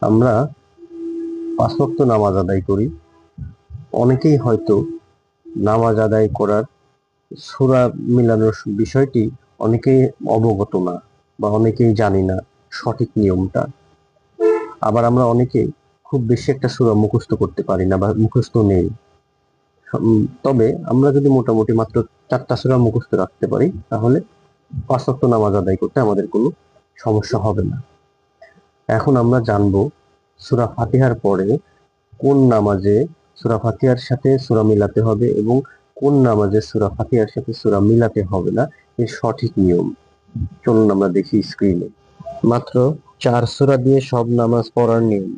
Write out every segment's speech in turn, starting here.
আমরা 5 ওয়াক্ত নামাজ আদায় করি। অনেকেই হয়তো নামাজ আদায় করার সূরা মিলানোর বিষয়টি অনেকেই অবগত না বা অনেকেই জানি না সঠিক নিয়মটা। আবার আমরা অনেকেই খুব বেশি একটা সূরা মুখস্থ করতে পারি না বা মুখস্থ নেই। তবে আমরা যদি মোটামুটি মাত্র 4টা সূরা মুখস্থ রাখতে পারি তাহলে 5 ওয়াক্ত নামাজ আদায় করতে আমাদের কোনো সমস্যা হবে না। এখন আমরা জানবো সূরা ফাতিহার পরে কোন নামাজে সূরা ফাতিহার সাথে সূরা মিলাতে হবে এবং কোন নামাজে সূরা ফাতিহার সাথে সূরা মিলাতে হবে না এর সঠিক নিয়ম। চলুন আমরা দেখি স্ক্রিনে। মাত্র 4 সূরা দিয়ে সব নামাজ পড়ার নিয়ম।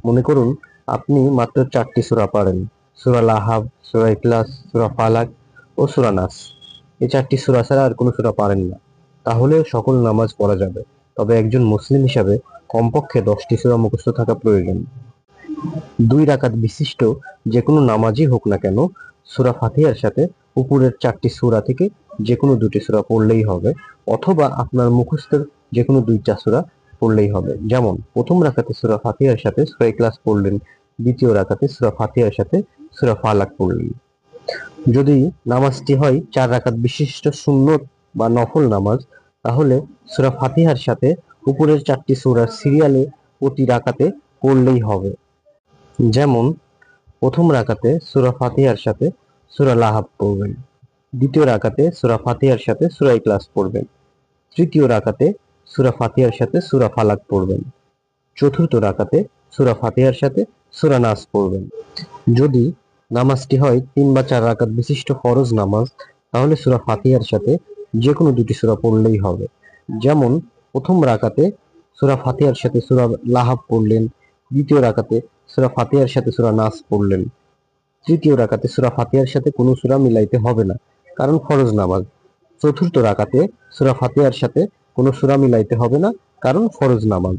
মনে করুন আপনি মাত্র 4টি সূরা পারেন, সূরা লাহাব, সূরা ইখলাস, সূরা ফালাক ও সূরা নাস। এই 4টি সূরা ছাড়া আর কোনো সূরা পারেন না, তাহলে সকল নামাজ পড়া যাবে। তবে একজন মুসলিম হিসাবে কমপক্ষে 10টি সূরা মুখস্থ থাকা প্রয়োজন। 2 রাকাত বিশিষ্ট যে কোনো নামাজই হোক না কেন, সূরা ফাতিহার সাথে উপরের 4টি সূরা থেকে যে কোনো 2টি সূরা পড়লেই হবে, অথবা আপনার মুখস্থের যে কোনো 2টা সূরা পড়লেই হবে। যেমন প্রথম রাকাতে সূরা ফাতিহার সাথে সূরা ইখলাস পড়লেন, দ্বিতীয় রাকাতে সূরা ফাতিহার সাথে সূরা ফালাক পড়লেন। যদি নামাজটি হয় 4 রাকাত বিশিষ্ট সুন্নত বা নফল নামাজ, তাহলে সূরা ফাতিহার সাথে উপরের 4টি সূরার সিরিয়ালে প্রতি রাকাতে পড়লেই হবে। যেমন প্রথম রাকাতে সূরা ফাতিহার সাথে সূরা লাহাব পড়বেন, দ্বিতীয় রাকাতে সূরা ফাতিহার সাথে সূরা ইখলাস পড়বেন, তৃতীয় রাকাতে সূরা ফাতিহার সাথে সূরা ফালাক পড়বেন, চতুর্থ রাকাতে সূরা ফাতিহার সাথে সূরা নাস পড়বেন। যদি নামাজটি হয় 3 বা 4 রাকাত বিশিষ্ট ফরজ নামাজ, তাহলে সূরা ফাতিহার সাথে যে কোনো 2টি সূরা পড়লেই হবে। যেমন প্রথম রাকাতে সূরা ফাতিহার সাথে সূরা লাহাব পড়লেন, দ্বিতীয় রাকাতে সূরা ফাতিহার সাথে সূরা নাস পড়লেন, তৃতীয় রাকাতে সূরা ফাতিহার সাথে কোনো সূরা মিলাইতে হবে না, কারণ ফরজ নামাজ। চতুর্থ রাকাতে সূরা ফাতিহার সাথে কোনো সূরা মিলাইতে হবে না, কারণ ফরজ নামাজ।